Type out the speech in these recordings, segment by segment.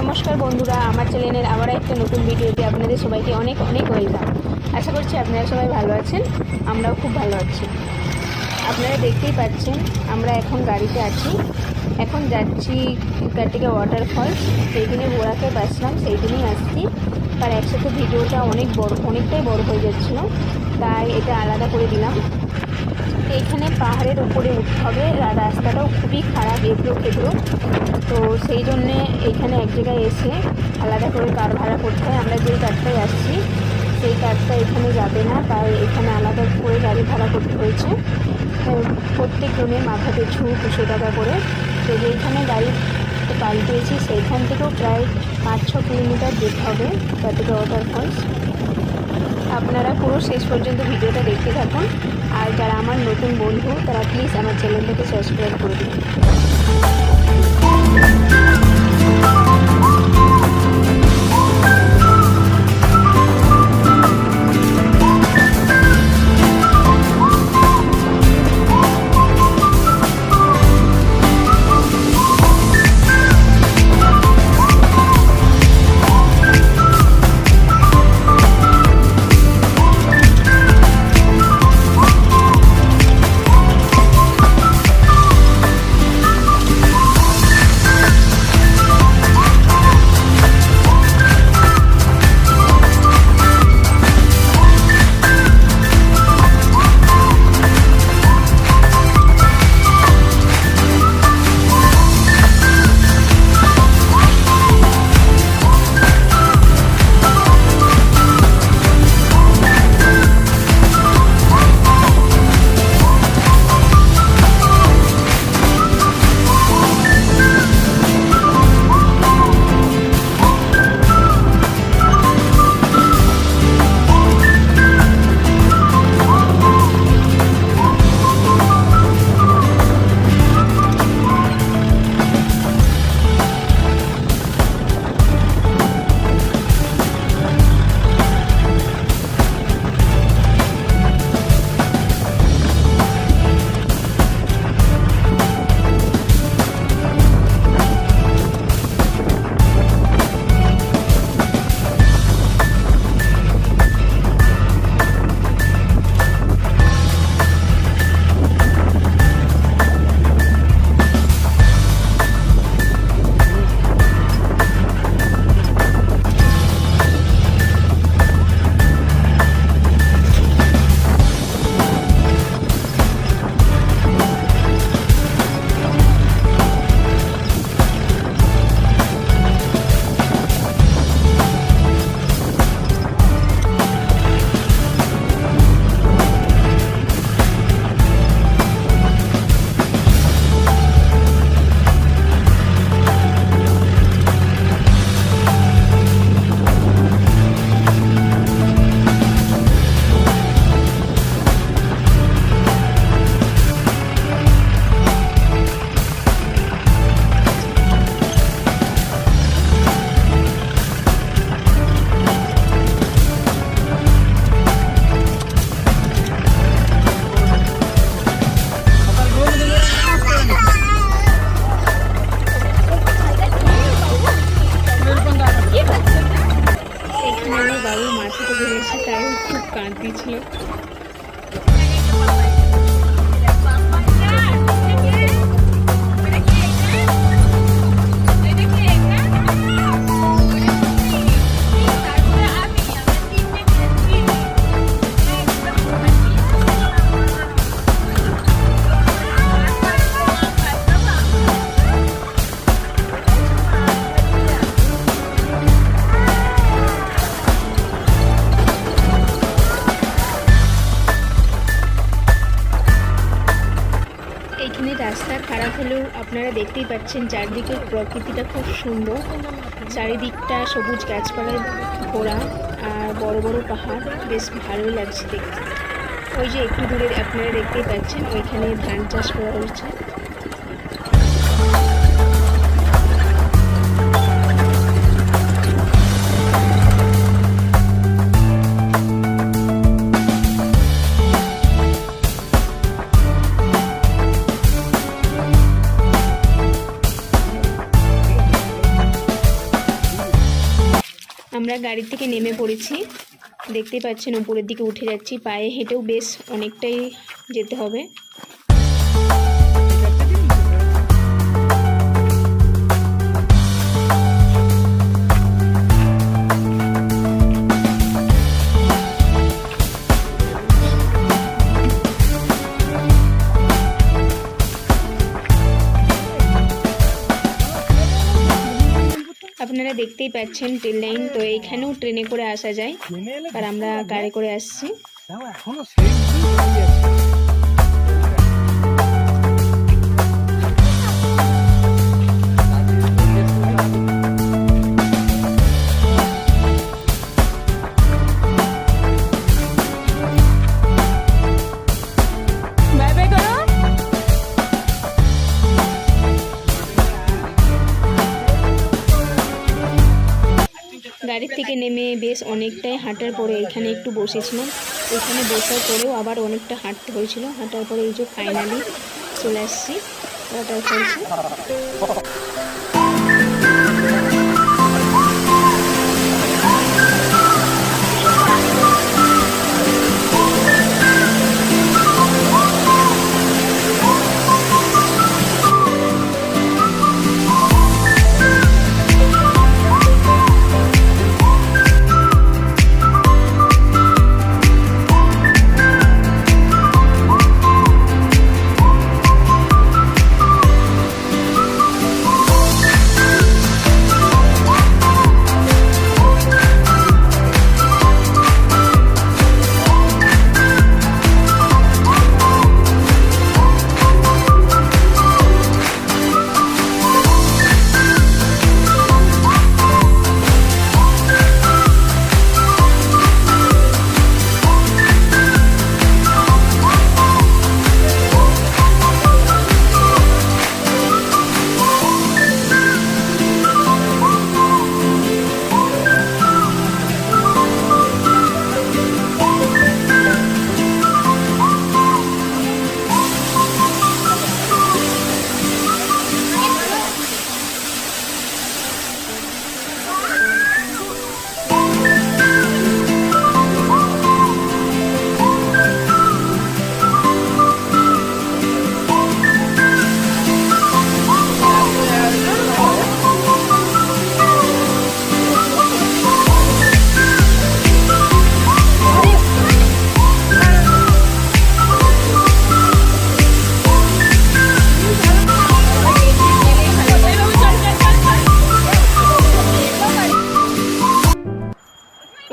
নমস্কার বন্ধুরা, আমার চ্যানেলের আবার একটা নতুন ভিডিওতে আপনাদের সবাইকে অনেক অনেক ওয়েলকাম। আশা করছি আপনারা সবাই ভালো আছেন, আমরাও খুব ভালো আছি। আপনারা দেখতেই পাচ্ছেন আমরা এখন গাড়িতে আছি, এখন যাচ্ছি কাটিকা ওয়াটারফলস। সেই দিনে ঘোরাতে বাসলাম, সেই দিনই আসছি, আর একসাথে ভিডিওটা অনেকটাই বড় হয়ে যাচ্ছিল, তাই এটা আলাদা করে দিলাম। এইখানে পাহাড়ের উপরে উঠতে হবে, রাস্তাটাও খুবই খারাপ, এবড়ো খেবড়ো, তো সেই জন্যে এইখানে এক জায়গায় এসে আলাদা করে কার ভাড়া করতে হয়। আমরা যেই কারটায় আসছি সেই কারটা এখানে যাবে না, তাই এখানে আলাদা করে গাড়ি ভাড়া করতে হয়েছে। প্রত্যেক জনের মাথা পিছু 200 টাকা করে। তো যেখানে গাড়ি পাল্টেছি সেইখান থেকেও প্রায় 5-6 কিলোমিটার যেতে হবে কাটিকা ওয়াটারফলস। আপনারা পুরো শেষ পর্যন্ত ভিডিওটা দেখতে থাকুন, আর যারা আমার নতুন বন্ধু তারা প্লিজ আমার চ্যানেলটাকে সাবস্ক্রাইব করে দিন। তাই খুব কাঁদছিল। রাস্তা খারাপ হলেও আপনারা দেখতেই পাচ্ছেন চারদিকের প্রকৃতিটা খুব সুন্দর, চারিদিকটা সবুজ গাছপালায় ভরা আর বড় বড় পাহাড়, বেশ ভালোই লাগছে দেখতে। ওই যে একটু দূরে আপনারা দেখতেই পাচ্ছেন ওইখানে ধান চাষ করা হয়েছে। আমরা গাড়ি থেকে নেমে পড়েছি, দেখতেই পাচ্ছেন উপরের দিকে উঠে যাচ্ছি। পায়ে হেঁটেও বেশ অনেকটাই যেতে হবে। আপনারা দেখতেই পাচ্ছেন ট্রেন লাইন, তো এইখানেও ট্রেনে করে আসা যায়, আর আমরা গাড়ি করে আসছি। গাড়ি থেকে নেমে বেশ অনেকটাই হাঁটার পরে এখানে একটু বসেছিলাম। এখানে বসার পরেও আবার অনেকটা হাঁটতে হয়েছিল। হাঁটার পরে এই যে ফাইনালি চলে আসছি ওয়াটারফলসে।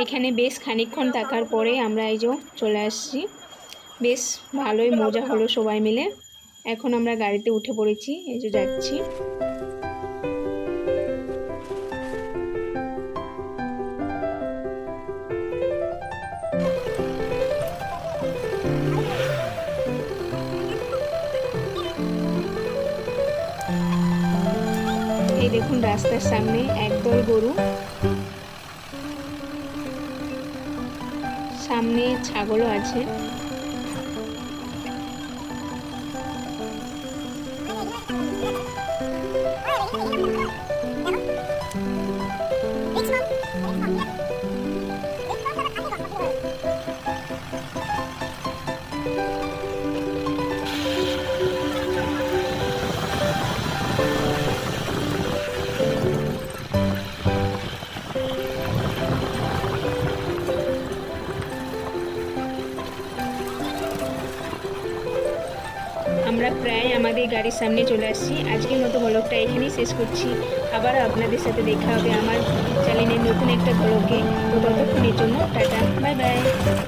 এখানে বেশ খানিকক্ষণ থাকার পরে আমরা এই যে চলে আসছি। বেশ ভালোই মজা হলো সবাই মিলে। এখন আমরা গাড়িতে উঠে পড়েছি, এই যে যাচ্ছি। এই দেখুন রাস্তার সামনে একদল গরু, সামনে ছাগলও আছে। আমরা প্রায় আমাদের গাড়ির সামনে চলে আসছি। আজকের মতো ব্লগটা এখানেই শেষ করছি। আবার আপনাদের সাথে দেখা হবে আমার চ্যানেলের নতুন একটা ব্লগে। তো ততক্ষণের জন্য টাটা, বাই বাই।